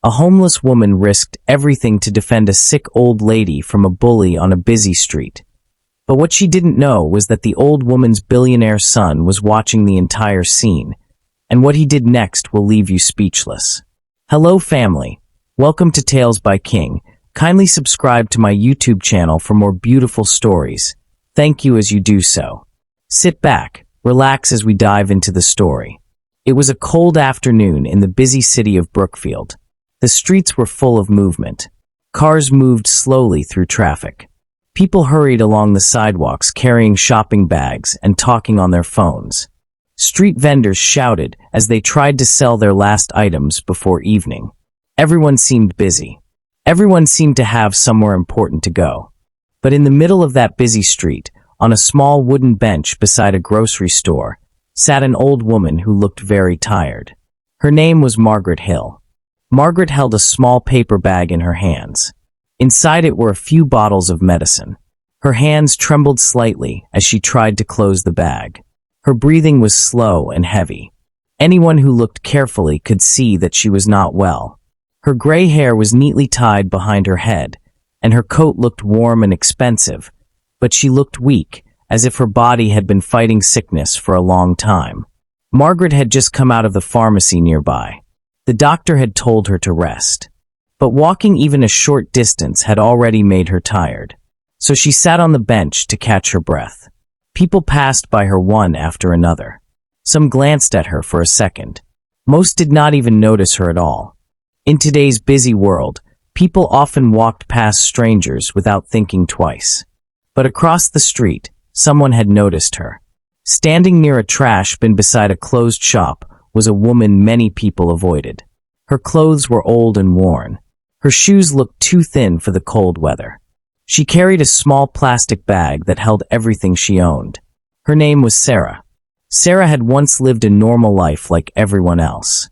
A homeless woman risked everything to defend a sick old lady from a bully on a busy street. But what she didn't know was that the old woman's billionaire son was watching the entire scene, and what he did next will leave you speechless. Hello family, welcome to Tales by King. Kindly subscribe to my YouTube channel for more beautiful stories. Thank you as you do so. Sit back, relax as we dive into the story. It was a cold afternoon in the busy city of Brookfield. The streets were full of movement. Cars moved slowly through traffic. People hurried along the sidewalks carrying shopping bags and talking on their phones. Street vendors shouted as they tried to sell their last items before evening. Everyone seemed busy. Everyone seemed to have somewhere important to go. But in the middle of that busy street, on a small wooden bench beside a grocery store, sat an old woman who looked very tired. Her name was Margaret Hill. Margaret held a small paper bag in her hands. Inside it were a few bottles of medicine. Her hands trembled slightly as she tried to close the bag. Her breathing was slow and heavy. Anyone who looked carefully could see that she was not well. Her gray hair was neatly tied behind her head, and her coat looked warm and expensive, but she looked weak, as if her body had been fighting sickness for a long time. Margaret had just come out of the pharmacy nearby. The doctor had told her to rest. But walking even a short distance had already made her tired. So she sat on the bench to catch her breath. People passed by her one after another. Some glanced at her for a second. Most did not even notice her at all. In today's busy world, people often walked past strangers without thinking twice. But across the street, someone had noticed her. Standing near a trash bin beside a closed shop was a woman many people avoided. Her clothes were old and worn. Her shoes looked too thin for the cold weather. She carried a small plastic bag that held everything she owned. Her name was Sarah. Sarah had once lived a normal life like everyone else.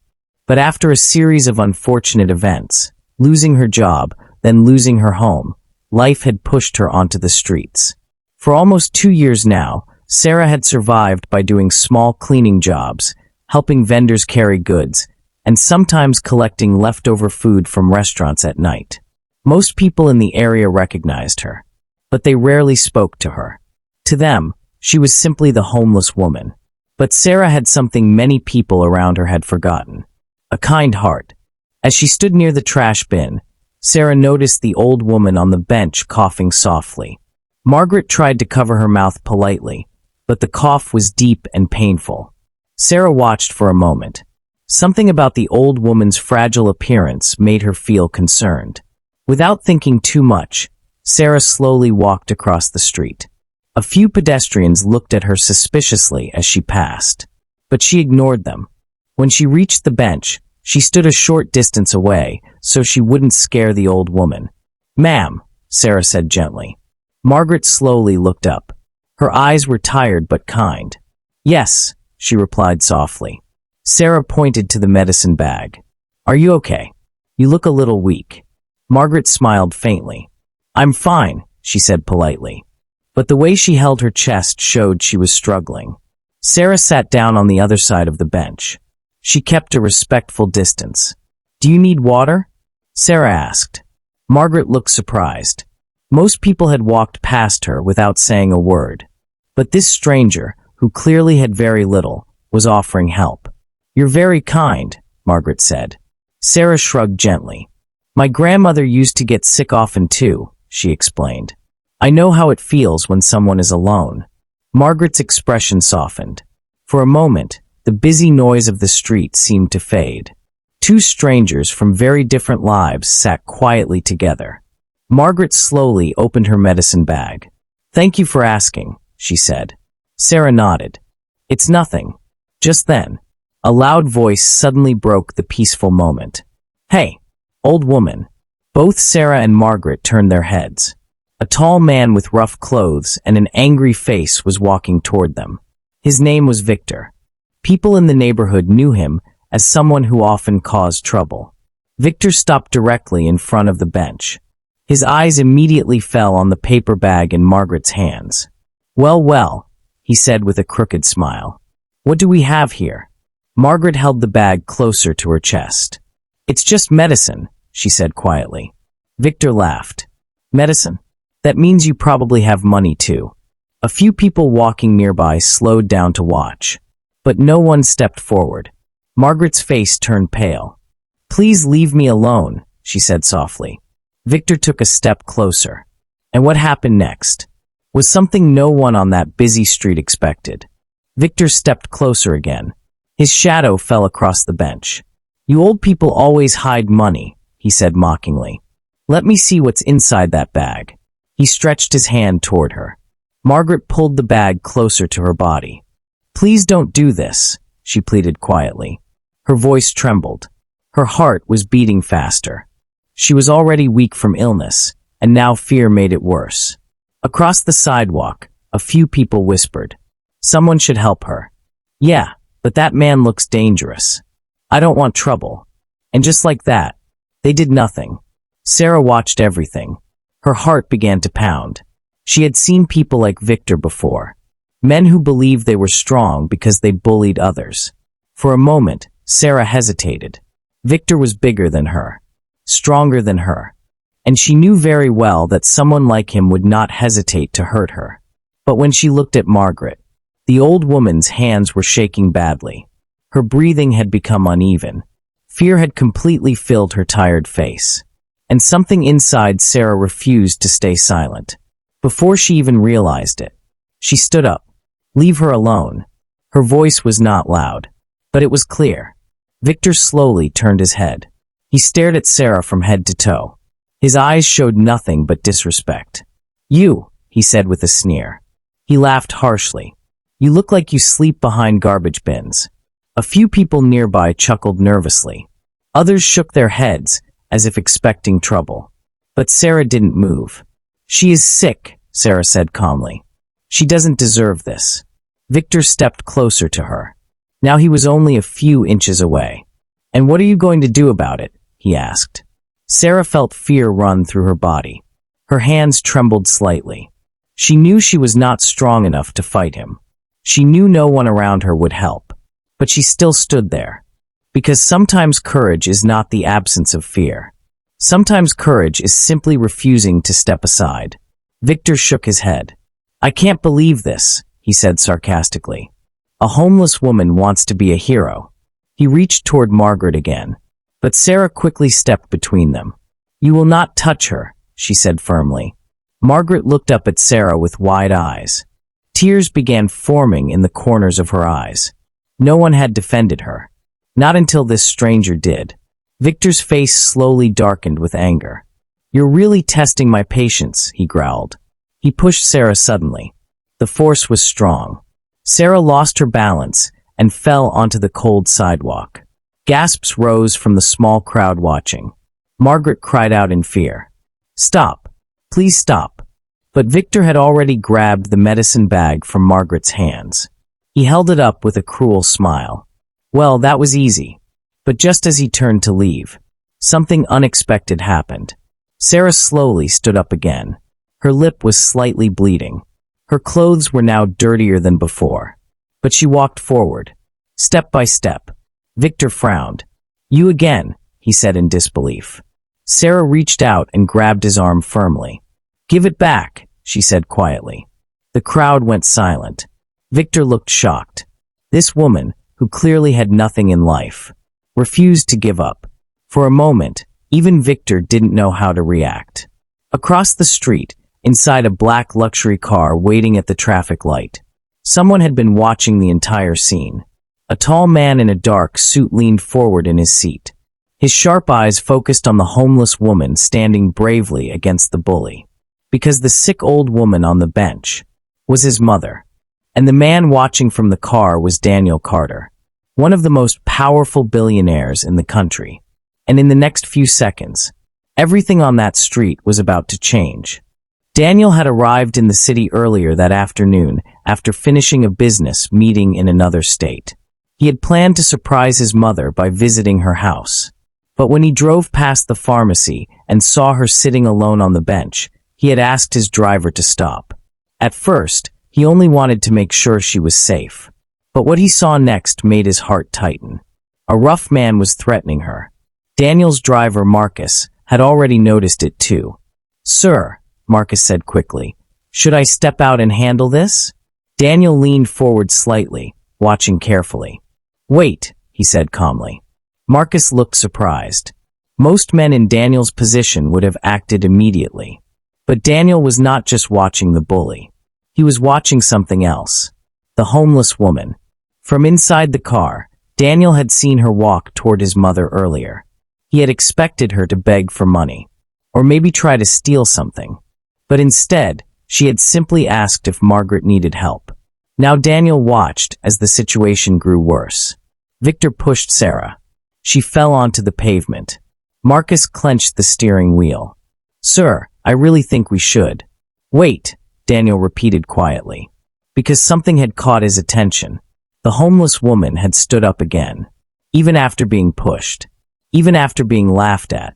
But after a series of unfortunate events, losing her job, then losing her home, life had pushed her onto the streets. For almost 2 years now, Sarah had survived by doing small cleaning jobs, helping vendors carry goods, and sometimes collecting leftover food from restaurants at night. Most people in the area recognized her, but they rarely spoke to her. To them, she was simply the homeless woman. But Sarah had something many people around her had forgotten: a kind heart. As she stood near the trash bin, Sarah noticed the old woman on the bench coughing softly. Margaret tried to cover her mouth politely, but the cough was deep and painful. Sarah watched for a moment. Something about the old woman's fragile appearance made her feel concerned. Without thinking too much, Sarah slowly walked across the street. A few pedestrians looked at her suspiciously as she passed, but she ignored them. When she reached the bench, she stood a short distance away so she wouldn't scare the old woman. "Ma'am," Sarah said gently. Margaret slowly looked up. Her eyes were tired but kind. "Yes," she replied softly. Sarah pointed to the medicine bag. "Are you okay? You look a little weak." Margaret smiled faintly. "I'm fine," she said politely. But the way she held her chest showed she was struggling. Sarah sat down on the other side of the bench. She kept a respectful distance. "Do you need water?" Sarah asked. Margaret looked surprised. Most people had walked past her without saying a word. But this stranger, who clearly had very little, was offering help. "You're very kind," Margaret said. Sarah shrugged gently. "My grandmother used to get sick often too," she explained. "I know how it feels when someone is alone." Margaret's expression softened. For a moment, the busy noise of the street seemed to fade. Two strangers from very different lives sat quietly together. Margaret slowly opened her medicine bag. "Thank you for asking," she said. Sarah nodded. "It's nothing." Just then, a loud voice suddenly broke the peaceful moment. "Hey, old woman." Both Sarah and Margaret turned their heads. A tall man with rough clothes and an angry face was walking toward them. His name was Victor. People in the neighborhood knew him as someone who often caused trouble. Victor stopped directly in front of the bench. His eyes immediately fell on the paper bag in Margaret's hands. "Well, well," he said with a crooked smile. "What do we have here?" Margaret held the bag closer to her chest. "It's just medicine," she said quietly. Victor laughed. "Medicine? That means you probably have money too." A few people walking nearby slowed down to watch, but no one stepped forward. Margaret's face turned pale. "Please leave me alone," she said softly. Victor took a step closer. And what happened next was something no one on that busy street expected. Victor stepped closer again. His shadow fell across the bench. "You old people always hide money," he said mockingly. "Let me see what's inside that bag." He stretched his hand toward her. Margaret pulled the bag closer to her body. "Please don't do this," she pleaded quietly. Her voice trembled. Her heart was beating faster. She was already weak from illness, and now fear made it worse. Across the sidewalk, a few people whispered, "Someone should help her." "Yeah, but that man looks dangerous. I don't want trouble." And just like that, they did nothing. Sarah watched everything. Her heart began to pound. She had seen people like Victor before. Men who believed they were strong because they bullied others. For a moment, Sarah hesitated. Victor was bigger than her, stronger than her, and she knew very well that someone like him would not hesitate to hurt her. But when she looked at Margaret, the old woman's hands were shaking badly. Her breathing had become uneven. Fear had completely filled her tired face. And something inside Sarah refused to stay silent. Before she even realized it, she stood up. "Leave her alone." Her voice was not loud, but it was clear. Victor slowly turned his head. He stared at Sarah from head to toe. His eyes showed nothing but disrespect. "You," he said with a sneer. He laughed harshly. "You look like you sleep behind garbage bins." A few people nearby chuckled nervously. Others shook their heads, as if expecting trouble. But Sarah didn't move. "She is sick," Sarah said calmly. "She doesn't deserve this." Victor stepped closer to her. Now he was only a few inches away. "And what are you going to do about it?" he asked. Sarah felt fear run through her body. Her hands trembled slightly. She knew she was not strong enough to fight him. She knew no one around her would help. But she still stood there. Because sometimes courage is not the absence of fear. Sometimes courage is simply refusing to step aside. Victor shook his head. "I can't believe this," he said sarcastically. "A homeless woman wants to be a hero." He reached toward Margaret again. But Sarah quickly stepped between them. "You will not touch her," she said firmly. Margaret looked up at Sarah with wide eyes. Tears began forming in the corners of her eyes. No one had defended her. Not until this stranger did. Victor's face slowly darkened with anger. "You're really testing my patience," he growled. He pushed Sarah suddenly. The force was strong. Sarah lost her balance and fell onto the cold sidewalk. Gasps rose from the small crowd watching. Margaret cried out in fear. "Stop! Please stop!" But Victor had already grabbed the medicine bag from Margaret's hands. He held it up with a cruel smile. Well, that was easy. But just as he turned to leave, something unexpected happened. Sarah slowly stood up again. Her lip was slightly bleeding. Her clothes were now dirtier than before. But she walked forward, step by step. Victor frowned. "You again," he said in disbelief. Sarah reached out and grabbed his arm firmly. "Give it back," she said quietly. The crowd went silent. Victor looked shocked. This woman, who clearly had nothing in life, refused to give up. For a moment, even Victor didn't know how to react. Across the street, inside a black luxury car waiting at the traffic light, someone had been watching the entire scene. A tall man in a dark suit leaned forward in his seat. His sharp eyes focused on the homeless woman standing bravely against the bully. Because the sick old woman on the bench was his mother. And the man watching from the car was Daniel Carter, one of the most powerful billionaires in the country. And in the next few seconds, everything on that street was about to change. Daniel had arrived in the city earlier that afternoon after finishing a business meeting in another state. He had planned to surprise his mother by visiting her house. But when he drove past the pharmacy and saw her sitting alone on the bench, he had asked his driver to stop. At first, he only wanted to make sure she was safe. But what he saw next made his heart tighten. A rough man was threatening her. Daniel's driver, Marcus, had already noticed it too. "Sir," Marcus said quickly, "should I step out and handle this?" Daniel leaned forward slightly, watching carefully. "Wait," he said calmly. Marcus looked surprised. Most men in Daniel's position would have acted immediately. But Daniel was not just watching the bully. He was watching something else. The homeless woman. From inside the car, Daniel had seen her walk toward his mother earlier. He had expected her to beg for money, or maybe try to steal something. But instead, she had simply asked if Margaret needed help. Now Daniel watched as the situation grew worse. Victor pushed Sarah. She fell onto the pavement. Marcus clenched the steering wheel. "Sir, I really think we should." "Wait," Daniel repeated quietly. Because something had caught his attention. The homeless woman had stood up again. Even after being pushed. Even after being laughed at.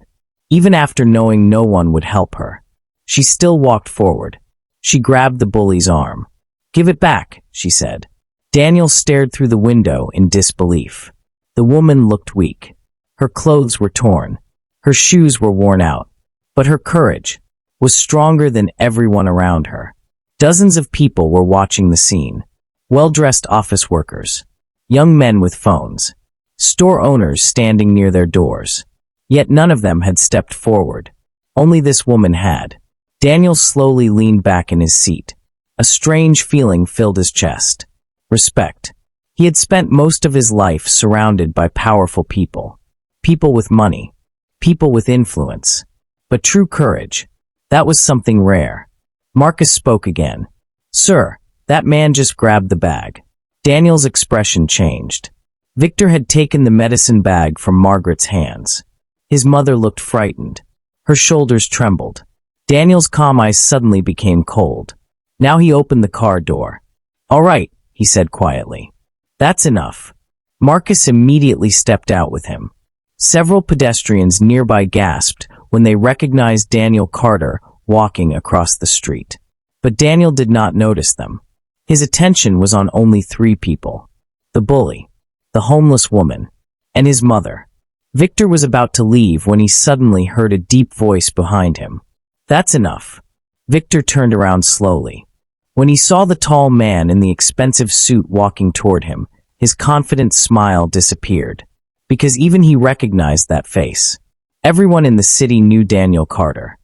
Even after knowing no one would help her. She still walked forward. She grabbed the bully's arm. "Give it back," she said. Daniel stared through the window in disbelief. The woman looked weak. Her clothes were torn. Her shoes were worn out. But her courage was stronger than everyone around her. Dozens of people were watching the scene. Well-dressed office workers. Young men with phones. Store owners standing near their doors. Yet none of them had stepped forward. Only this woman had. Daniel slowly leaned back in his seat. A strange feeling filled his chest. Respect. He had spent most of his life surrounded by powerful people. People with money. People with influence. But true courage, that was something rare. Marcus spoke again. "Sir, that man just grabbed the bag." Daniel's expression changed. Victor had taken the medicine bag from Margaret's hands. His mother looked frightened. Her shoulders trembled. Daniel's calm eyes suddenly became cold. Now he opened the car door. "All right," he said quietly. "That's enough." Marcus immediately stepped out with him. Several pedestrians nearby gasped when they recognized Daniel Carter walking across the street. But Daniel did not notice them. His attention was on only 3 people. The bully, the homeless woman, and his mother. Victor was about to leave when he suddenly heard a deep voice behind him. "That's enough." Victor turned around slowly. When he saw the tall man in the expensive suit walking toward him, his confident smile disappeared. Because even he recognized that face. Everyone in the city knew Daniel Carter.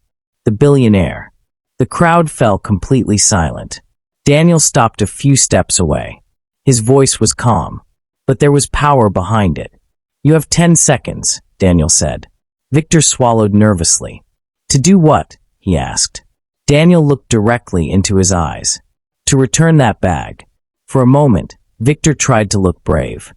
The billionaire. The crowd fell completely silent. Daniel stopped a few steps away. His voice was calm, but there was power behind it. "You have 10 seconds, Daniel said. Victor swallowed nervously. "To do what?" he asked. Daniel looked directly into his eyes. "To return that bag." For a moment, Victor tried to look brave.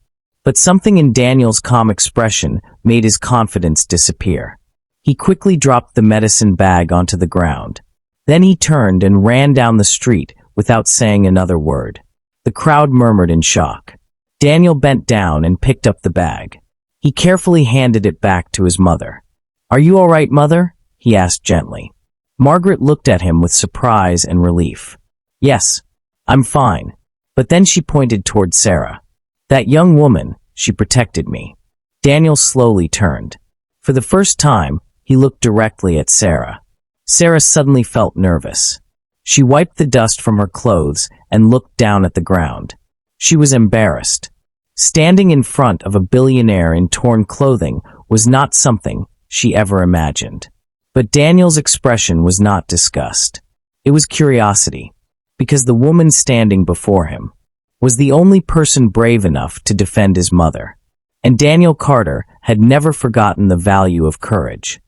But something in Daniel's calm expression made his confidence disappear. He quickly dropped the medicine bag onto the ground. Then he turned and ran down the street without saying another word. The crowd murmured in shock. Daniel bent down and picked up the bag. He carefully handed it back to his mother. "Are you all right, Mother?" he asked gently. Margaret looked at him with surprise and relief. "Yes, I'm fine." But then she pointed toward Sarah. "That young woman, she protected me." Daniel slowly turned. For the first time, he looked directly at Sarah. Sarah suddenly felt nervous. She wiped the dust from her clothes and looked down at the ground. She was embarrassed. Standing in front of a billionaire in torn clothing was not something she ever imagined. But Daniel's expression was not disgust. It was curiosity, because the woman standing before him was the only person brave enough to defend his mother. And Daniel Carter had never forgotten the value of courage.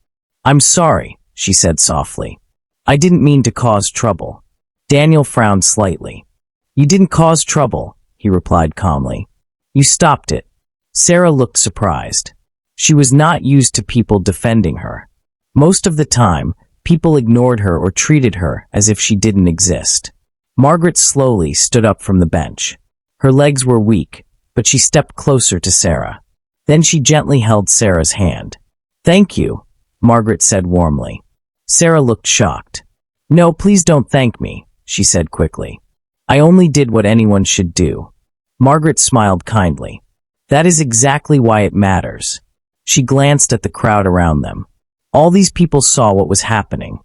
"I'm sorry," she said softly. "I didn't mean to cause trouble." Daniel frowned slightly. "You didn't cause trouble," he replied calmly. "You stopped it." Sarah looked surprised. She was not used to people defending her. Most of the time, people ignored her or treated her as if she didn't exist. Margaret slowly stood up from the bench. Her legs were weak, but she stepped closer to Sarah. Then she gently held Sarah's hand. "Thank you," Margaret said warmly. Sarah looked shocked. "No, please don't thank me," she said quickly. "I only did what anyone should do." Margaret smiled kindly. "That is exactly why it matters. She glanced at the crowd around them. All these people saw what was happening.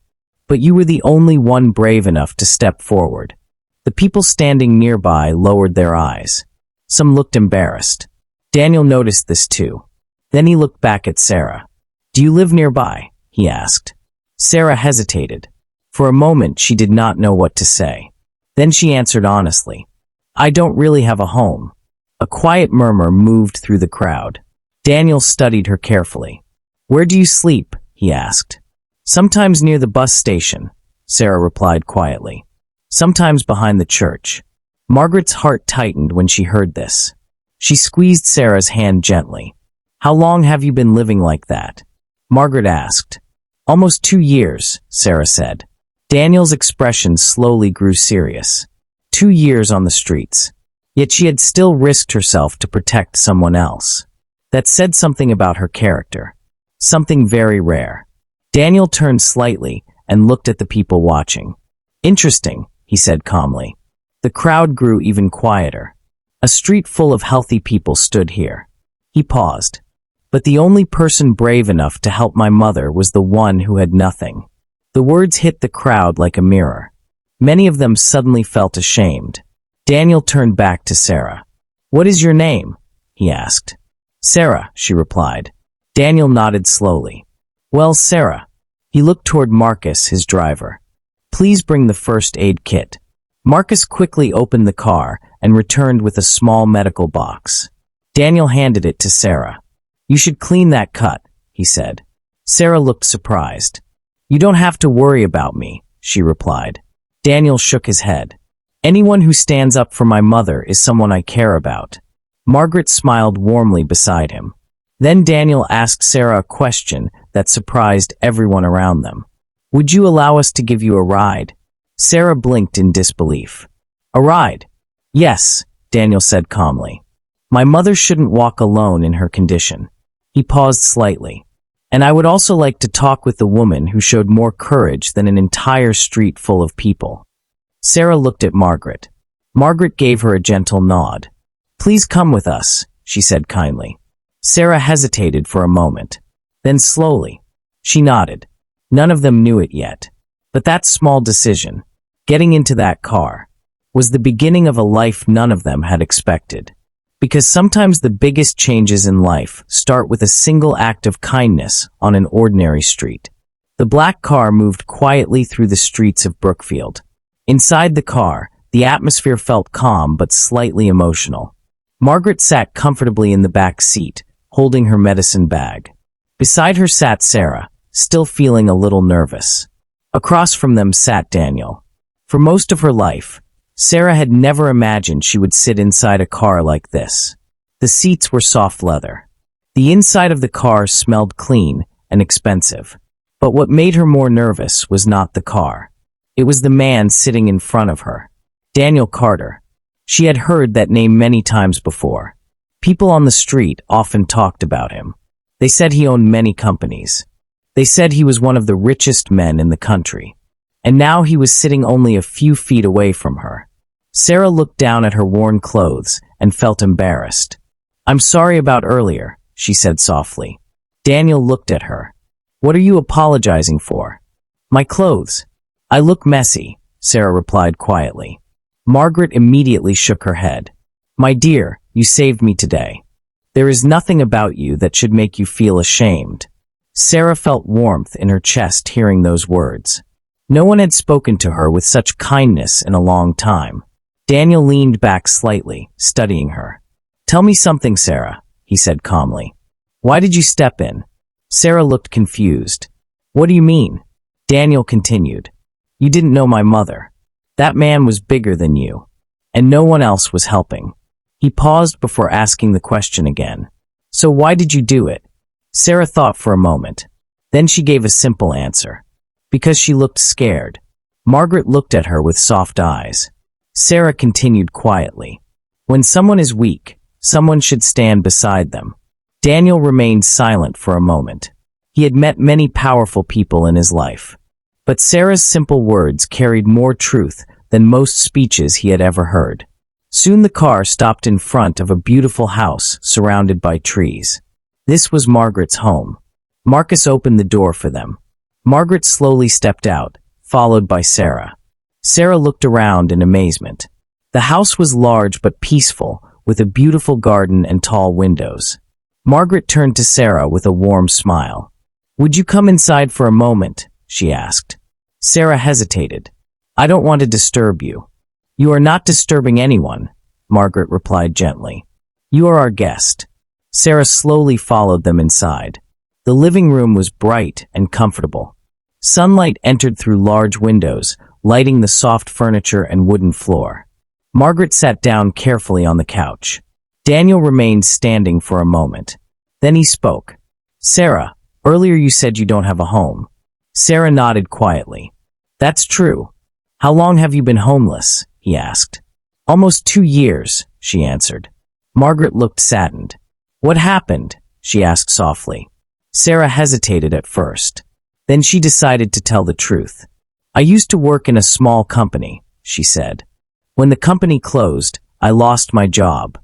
But you were the only one brave enough to step forward. The people standing nearby lowered their eyes. Some looked embarrassed. Daniel noticed this too. Then he looked back at Sarah. "Do you live nearby?" he asked. Sarah hesitated. For a moment she did not know what to say. Then she answered honestly, "I don't really have a home." A quiet murmur moved through the crowd. Daniel studied her carefully. "Where do you sleep?" he asked. "Sometimes near the bus station," Sarah replied quietly. "Sometimes behind the church." Margaret's heart tightened when she heard this. She squeezed Sarah's hand gently. "How long have you been living like that?" Margaret asked. "Almost 2 years," Sarah said. Daniel's expression slowly grew serious. 2 years on the streets. Yet she had still risked herself to protect someone else. That said something about her character. Something very rare. Daniel turned slightly and looked at the people watching. "Interesting," he said calmly. The crowd grew even quieter. A street full of healthy people stood here. He paused. "But the only person brave enough to help my mother was the one who had nothing." The words hit the crowd like a mirror. Many of them suddenly felt ashamed. Daniel turned back to Sarah. "What is your name?" he asked. "Sarah," she replied. Daniel nodded slowly. "Well, Sarah." He looked toward Marcus, his driver. "Please bring the first aid kit." Marcus quickly opened the car and returned with a small medical box. Daniel handed it to Sarah. "You should clean that cut," he said. Sarah looked surprised. "You don't have to worry about me," she replied. Daniel shook his head. "Anyone who stands up for my mother is someone I care about." Margaret smiled warmly beside him. Then Daniel asked Sarah a question that surprised everyone around them. "Would you allow us to give you a ride?" Sarah blinked in disbelief. "A ride?" "Yes," Daniel said calmly. "My mother shouldn't walk alone in her condition." He paused slightly. "And I would also like to talk with the woman who showed more courage than an entire street full of people." Sarah looked at Margaret. Margaret gave her a gentle nod. "Please come with us," she said kindly. Sarah hesitated for a moment. Then slowly, she nodded. None of them knew it yet. But that small decision, getting into that car, was the beginning of a life none of them had expected. Because sometimes the biggest changes in life start with a single act of kindness on an ordinary street. The black car moved quietly through the streets of Brookfield. Inside the car, the atmosphere felt calm but slightly emotional. Margaret sat comfortably in the back seat, holding her medicine bag. Beside her sat Sarah, still feeling a little nervous. Across from them sat Daniel. For most of her life, Sarah had never imagined she would sit inside a car like this. The seats were soft leather. The inside of the car smelled clean and expensive. But what made her more nervous was not the car. It was the man sitting in front of her. Daniel Carter. She had heard that name many times before. People on the street often talked about him. They said he owned many companies. They said he was one of the richest men in the country. And now he was sitting only a few feet away from her. Sarah looked down at her worn clothes and felt embarrassed. "I'm sorry about earlier," she said softly. Daniel looked at her. "What are you apologizing for?" "My clothes. I look messy," Sarah replied quietly. Margaret immediately shook her head. "My dear, you saved me today. There is nothing about you that should make you feel ashamed." Sarah felt warmth in her chest hearing those words. No one had spoken to her with such kindness in a long time. Daniel leaned back slightly, studying her. "Tell me something, Sarah," he said calmly. "Why did you step in?" Sarah looked confused. "What do you mean?" Daniel continued. "You didn't know my mother. That man was bigger than you. And no one else was helping." He paused before asking the question again. "So why did you do it?" Sarah thought for a moment. Then she gave a simple answer. "Because she looked scared." Margaret looked at her with soft eyes. Sarah continued quietly. "When someone is weak, someone should stand beside them." Daniel remained silent for a moment. He had met many powerful people in his life. But Sarah's simple words carried more truth than most speeches he had ever heard. Soon the car stopped in front of a beautiful house surrounded by trees. This was Margaret's home. Marcus opened the door for them. Margaret slowly stepped out, followed by Sarah. Sarah looked around in amazement. The house was large but peaceful, with a beautiful garden and tall windows. Margaret turned to Sarah with a warm smile. "Would you come inside for a moment?" she asked. Sarah hesitated. "I don't want to disturb you." "You are not disturbing anyone," Margaret replied gently. "You are our guest." Sarah slowly followed them inside. The living room was bright and comfortable. Sunlight entered through large windows, lighting the soft furniture and wooden floor. Margaret sat down carefully on the couch. Daniel remained standing for a moment. Then he spoke. "Sarah, earlier you said you don't have a home." Sarah nodded quietly. "That's true. How long have you been homeless?" he asked. "Almost 2 years," she answered. Margaret looked saddened. "What happened?" she asked softly. Sarah hesitated at first. Then she decided to tell the truth. "I used to work in a small company," she said. "When the company closed, I lost my job.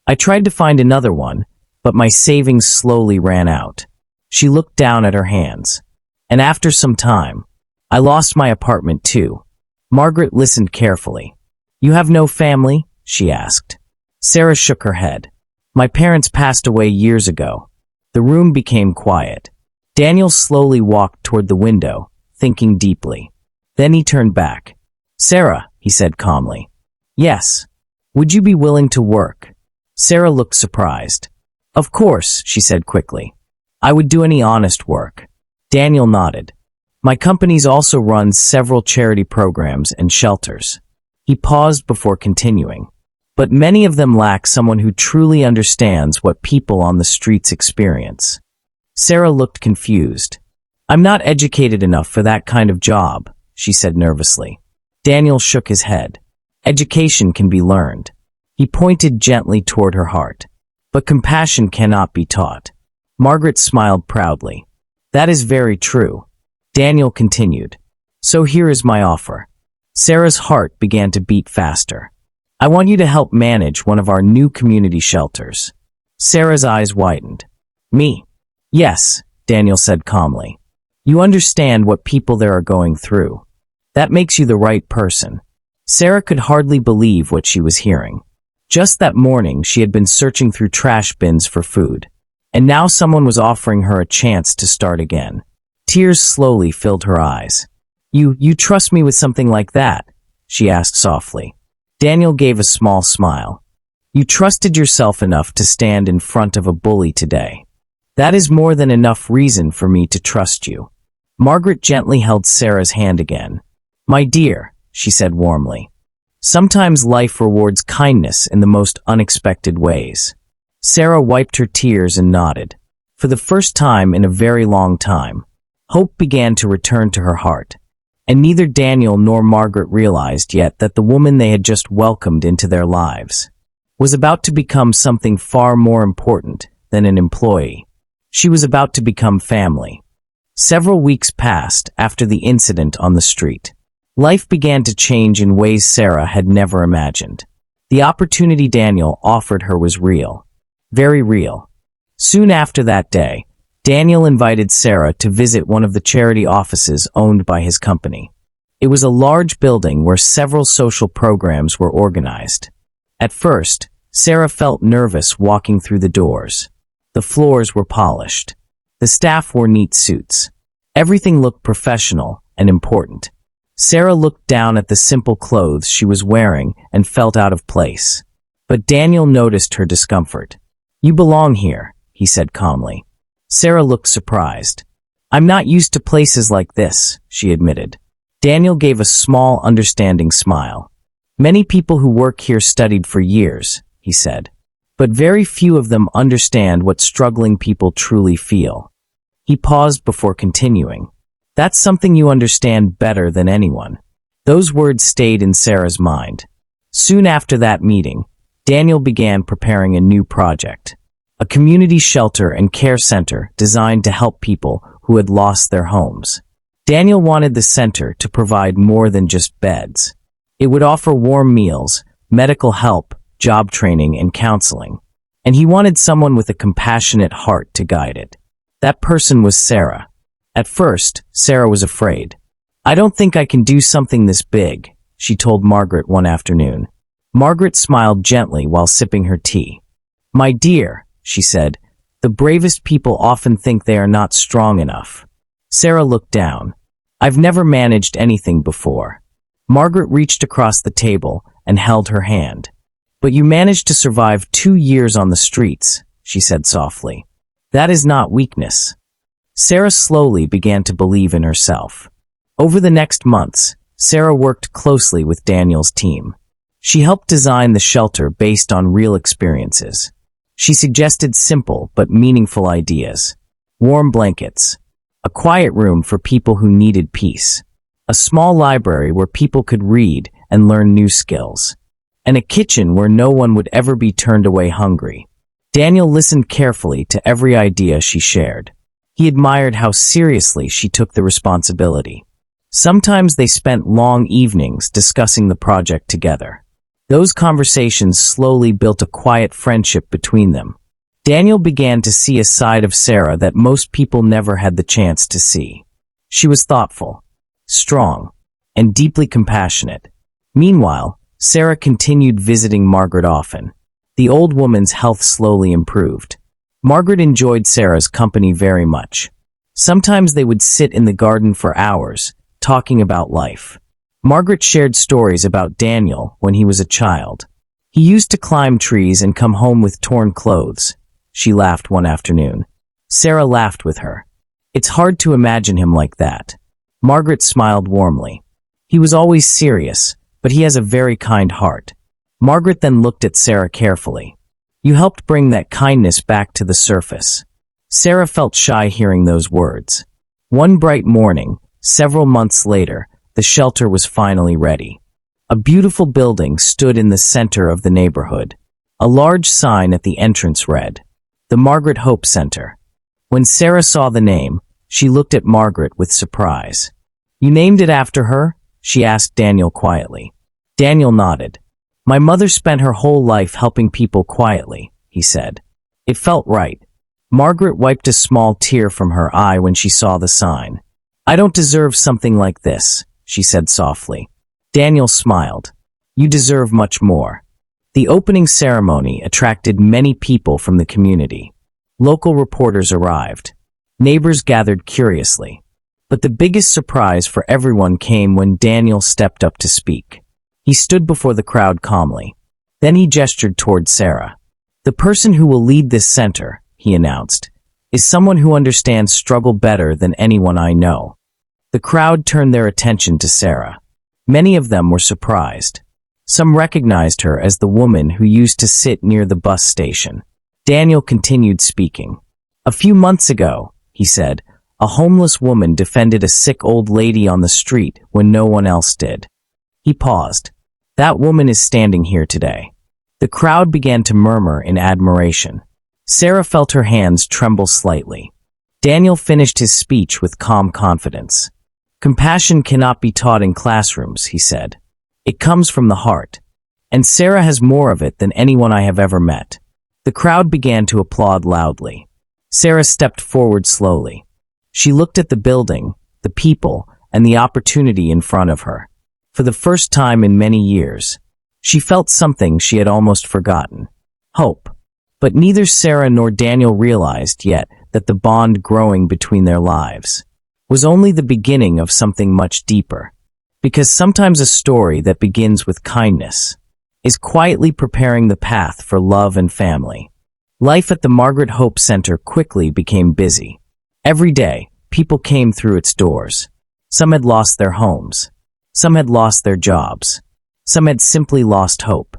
I tried to find another one, but my savings slowly ran out." She looked down at her hands. "And after some time, I lost my apartment too." Margaret listened carefully. "You have no family?" she asked. Sarah shook her head. "My parents passed away years ago." The room became quiet. Daniel slowly walked toward the window, thinking deeply. Then he turned back. "Sarah," he said calmly. "Yes. Would you be willing to work?" Sarah looked surprised. "Of course," she said quickly. "I would do any honest work." Daniel nodded. "My company also runs several charity programs and shelters." He paused before continuing. "But many of them lack someone who truly understands what people on the streets experience." Sarah looked confused. "I'm not educated enough for that kind of job," she said nervously. Daniel shook his head. "Education can be learned." He pointed gently toward her heart. "But compassion cannot be taught." Margaret smiled proudly. "That is very true." Daniel continued. "So here is my offer." Sarah's heart began to beat faster. "I want you to help manage one of our new community shelters." Sarah's eyes widened. "Me?" "Yes," Daniel said calmly. "You understand what people there are going through. That makes you the right person." Sarah could hardly believe what she was hearing. Just that morning, she had been searching through trash bins for food. And now someone was offering her a chance to start again. Tears slowly filled her eyes. You trust me with something like that?" she asked softly. Daniel gave a small smile. "You trusted yourself enough to stand in front of a bully today. That is more than enough reason for me to trust you." Margaret gently held Sarah's hand again. "My dear," she said warmly, "sometimes life rewards kindness in the most unexpected ways." Sarah wiped her tears and nodded. For the first time in a very long time, hope began to return to her heart. And neither Daniel nor Margaret realized yet that the woman they had just welcomed into their lives was about to become something far more important than an employee. She was about to become family. Several weeks passed after the incident on the street. Life began to change in ways Sarah had never imagined. The opportunity Daniel offered her was real. Very real. Soon after that day, Daniel invited Sarah to visit one of the charity offices owned by his company. It was a large building where several social programs were organized. At first, Sarah felt nervous walking through the doors. The floors were polished. The staff wore neat suits. Everything looked professional and important. Sarah looked down at the simple clothes she was wearing and felt out of place. But Daniel noticed her discomfort. "You belong here," he said calmly. Sarah looked surprised. "I'm not used to places like this," she admitted. Daniel gave a small, understanding smile. "Many people who work here studied for years," he said. "But very few of them understand what struggling people truly feel." He paused before continuing. "That's something you understand better than anyone." Those words stayed in Sarah's mind. Soon after that meeting, Daniel began preparing a new project. A community shelter and care center designed to help people who had lost their homes. Daniel wanted the center to provide more than just beds. It would offer warm meals, medical help, job training, and counseling. and he wanted someone with a compassionate heart to guide it. That person was Sarah. At first, Sarah was afraid. "I don't think I can do something this big," she told Margaret one afternoon. Margaret smiled gently while sipping her tea. "My dear," she said, "the bravest people often think they are not strong enough." Sarah looked down. "I've never managed anything before." Margaret reached across the table and held her hand. "But you managed to survive 2 years on the streets," she said softly. "That is not weakness." Sarah slowly began to believe in herself. Over the next months, Sarah worked closely with Daniel's team. She helped design the shelter based on real experiences. She suggested simple but meaningful ideas. Warm blankets, a quiet room for people who needed peace, a small library where people could read and learn new skills, and a kitchen where no one would ever be turned away hungry. Daniel listened carefully to every idea she shared. He admired how seriously she took the responsibility. Sometimes they spent long evenings discussing the project together. Those conversations slowly built a quiet friendship between them. Daniel began to see a side of Sarah that most people never had the chance to see. She was thoughtful, strong, and deeply compassionate. Meanwhile, Sarah continued visiting Margaret often. The old woman's health slowly improved. Margaret enjoyed Sarah's company very much. Sometimes they would sit in the garden for hours, talking about life. Margaret shared stories about Daniel when he was a child. "He used to climb trees and come home with torn clothes," she laughed one afternoon. Sarah laughed with her. "It's hard to imagine him like that." Margaret smiled warmly. "He was always serious, but he has a very kind heart." Margaret then looked at Sarah carefully. "You helped bring that kindness back to the surface." Sarah felt shy hearing those words. One bright morning, several months later, the shelter was finally ready. A beautiful building stood in the center of the neighborhood. A large sign at the entrance read, "The Margaret Hope Center." When Sarah saw the name, she looked at Margaret with surprise. "You named it after her?" she asked Daniel quietly. Daniel nodded. "My mother spent her whole life helping people quietly," he said. It felt right. Margaret wiped a small tear from her eye when she saw the sign. "I don't deserve something like this," she said softly. Daniel smiled. "You deserve much more." The opening ceremony attracted many people from the community. Local reporters arrived. Neighbors gathered curiously. But the biggest surprise for everyone came when Daniel stepped up to speak. He stood before the crowd calmly. Then he gestured toward Sarah. "The person who will lead this center," he announced, "is someone who understands struggle better than anyone I know." The crowd turned their attention to Sarah. Many of them were surprised. Some recognized her as the woman who used to sit near the bus station. Daniel continued speaking. "A few months ago," he said, "a homeless woman defended a sick old lady on the street when no one else did." He paused. "That woman is standing here today." The crowd began to murmur in admiration. Sarah felt her hands tremble slightly. Daniel finished his speech with calm confidence. "Compassion cannot be taught in classrooms," he said. "It comes from the heart. And Sarah has more of it than anyone I have ever met." The crowd began to applaud loudly. Sarah stepped forward slowly. She looked at the building, the people, and the opportunity in front of her. For the first time in many years, she felt something she had almost forgotten: hope. But neither Sarah nor Daniel realized yet that the bond growing between their lives was only the beginning of something much deeper. Because sometimes a story that begins with kindness is quietly preparing the path for love and family. Life at the Margaret Hope Center quickly became busy. Every day, people came through its doors. Some had lost their homes. Some had lost their jobs. Some had simply lost hope.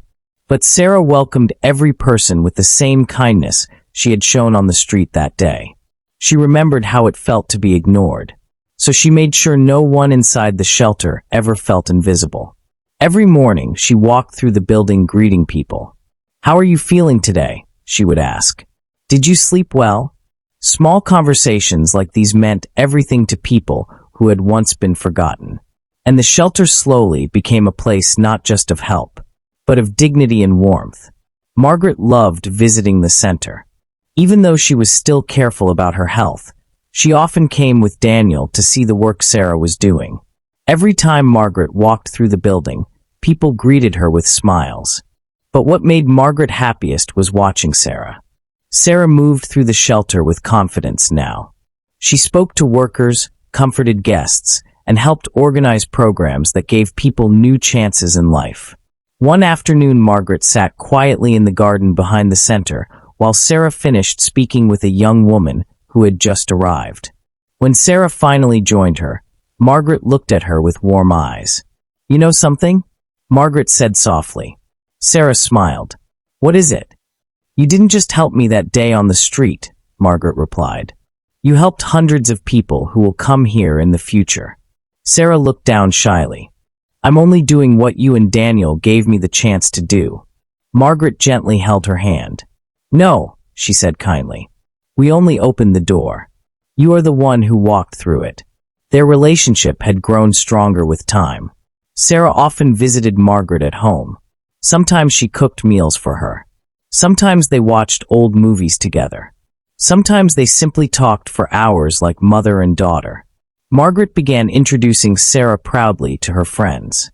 But Sarah welcomed every person with the same kindness she had shown on the street that day. She remembered how it felt to be ignored, so she made sure no one inside the shelter ever felt invisible. Every morning, she walked through the building greeting people. "How are you feeling today?" she would ask. "Did you sleep well?" Small conversations like these meant everything to people who had once been forgotten. And the shelter slowly became a place not just of help, but of dignity and warmth. Margaret loved visiting the center. Even though she was still careful about her health, she often came with Daniel to see the work Sarah was doing. Every time Margaret walked through the building, people greeted her with smiles. But what made Margaret happiest was watching Sarah. Sarah moved through the shelter with confidence now. She spoke to workers, comforted guests, and helped organize programs that gave people new chances in life. One afternoon, Margaret sat quietly in the garden behind the center while Sarah finished speaking with a young woman who had just arrived. When Sarah finally joined her, Margaret looked at her with warm eyes. "You know something?" Margaret said softly. Sarah smiled. "What is it?" "You didn't just help me that day on the street," Margaret replied. "You helped hundreds of people who will come here in the future." Sarah looked down shyly. "I'm only doing what you and Daniel gave me the chance to do." Margaret gently held her hand. "No," she said kindly. "We only opened the door. You are the one who walked through it." Their relationship had grown stronger with time. Sarah often visited Margaret at home. Sometimes she cooked meals for her. Sometimes they watched old movies together. Sometimes they simply talked for hours like mother and daughter. Margaret began introducing Sarah proudly to her friends.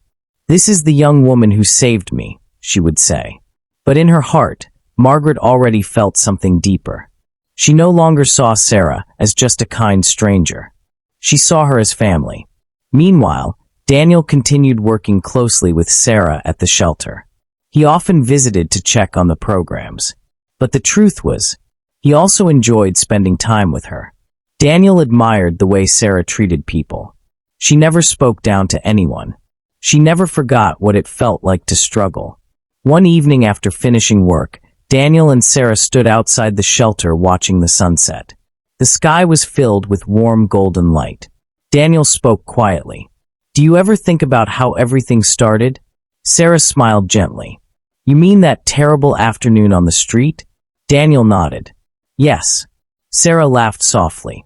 "This is the young woman who saved me," she would say. But in her heart, Margaret already felt something deeper. She no longer saw Sarah as just a kind stranger. She saw her as family. Meanwhile, Daniel continued working closely with Sarah at the shelter. He often visited to check on the programs. But the truth was, he also enjoyed spending time with her. Daniel admired the way Sarah treated people. She never spoke down to anyone. She never forgot what it felt like to struggle. One evening after finishing work, Daniel and Sarah stood outside the shelter watching the sunset. The sky was filled with warm golden light. Daniel spoke quietly. "Do you ever think about how everything started?" Sarah smiled gently. "You mean that terrible afternoon on the street?" Daniel nodded. "Yes." Sarah laughed softly.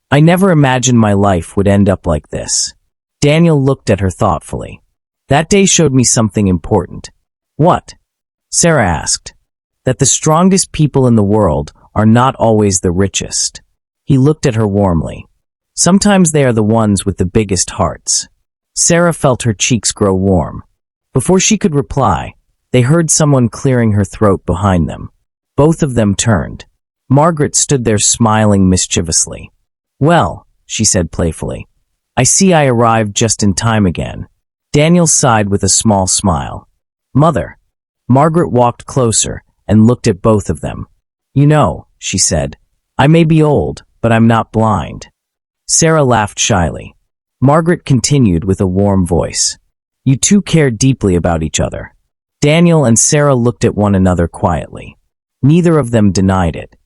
"I never imagined my life would end up like this." Daniel looked at her thoughtfully. "That day showed me something important." "What?" Sarah asked. "That the strongest people in the world are not always the richest." He looked at her warmly. "Sometimes they are the ones with the biggest hearts." Sarah felt her cheeks grow warm. Before she could reply, they heard someone clearing her throat behind them. Both of them turned. Margaret stood there smiling mischievously. "Well," she said playfully, "I see I arrived just in time again." Daniel sighed with a small smile. "Mother." Margaret walked closer and looked at both of them. "You know," she said, "I may be old, but I'm not blind." Sarah laughed shyly. Margaret continued with a warm voice. "You two care deeply about each other." Daniel and Sarah looked at one another quietly. Neither of them denied it.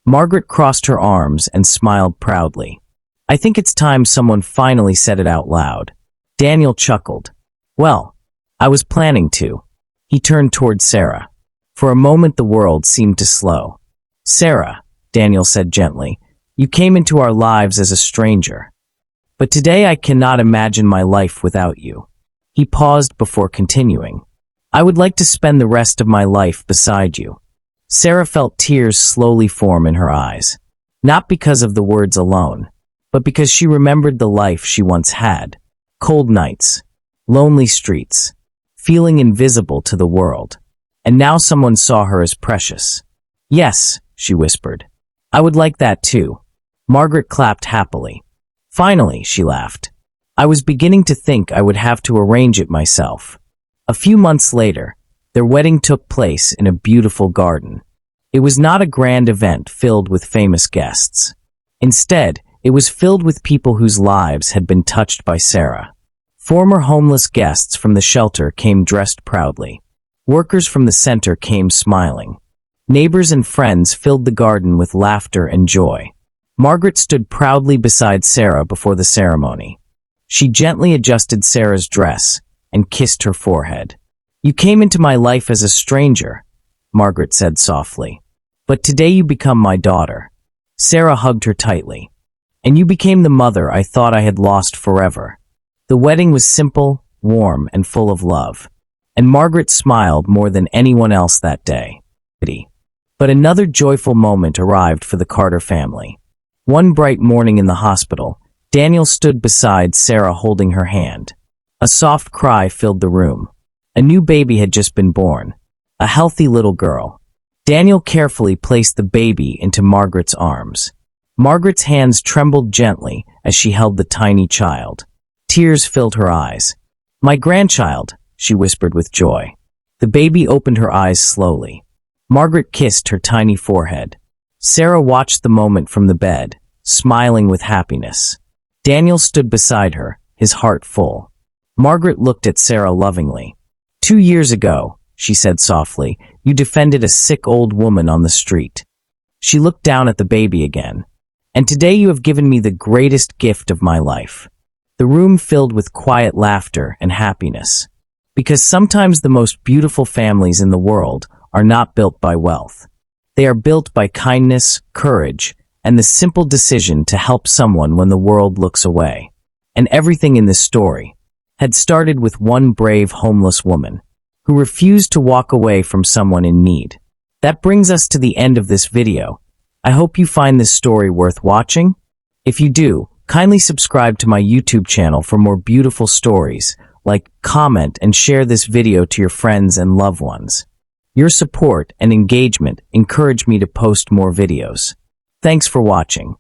Margaret crossed her arms and smiled proudly. "I think it's time someone finally said it out loud." Daniel chuckled. "Well, I was planning to." He turned toward Sarah. For a moment the world seemed to slow. "Sarah," Daniel said gently, "you came into our lives as a stranger. But today I cannot imagine my life without you." He paused before continuing. "I would like to spend the rest of my life beside you." Sarah felt tears slowly form in her eyes. Not because of the words alone, but because she remembered the life she once had. Cold nights, lonely streets, feeling invisible to the world. And now someone saw her as precious. "Yes," she whispered. "I would like that too." Margaret clapped happily. "Finally," she laughed. "I was beginning to think I would have to arrange it myself." A few months later, their wedding took place in a beautiful garden. It was not a grand event filled with famous guests. Instead, it was filled with people whose lives had been touched by Sarah. Former homeless guests from the shelter came dressed proudly. Workers from the center came smiling. Neighbors and friends filled the garden with laughter and joy. Margaret stood proudly beside Sarah before the ceremony. She gently adjusted Sarah's dress and kissed her forehead. "You came into my life as a stranger," Margaret said softly. "But today you become my daughter." Sarah hugged her tightly. "And you became the mother I thought I had lost forever." The wedding was simple, warm, and full of love. And Margaret smiled more than anyone else that day. But another joyful moment arrived for the Carter family. One bright morning in the hospital, Daniel stood beside Sarah holding her hand. A soft cry filled the room. A new baby had just been born. A healthy little girl. Daniel carefully placed the baby into Margaret's arms. Margaret's hands trembled gently as she held the tiny child. Tears filled her eyes. "My grandchild," she whispered with joy. The baby opened her eyes slowly. Margaret kissed her tiny forehead. Sarah watched the moment from the bed, smiling with happiness. Daniel stood beside her, his heart full. Margaret looked at Sarah lovingly. "2 years ago," she said softly, "you defended a sick old woman on the street." She looked down at the baby again. "And today you have given me the greatest gift of my life." The room filled with quiet laughter and happiness. Because sometimes the most beautiful families in the world are not built by wealth. They are built by kindness, courage, and the simple decision to help someone when the world looks away. And everything in this story had started with one brave homeless woman who refused to walk away from someone in need. That brings us to the end of this video. I hope you find this story worth watching. If you do, kindly subscribe to my YouTube channel for more beautiful stories. Like, comment, and share this video to your friends and loved ones. Your support and engagement encourage me to post more videos. Thanks for watching.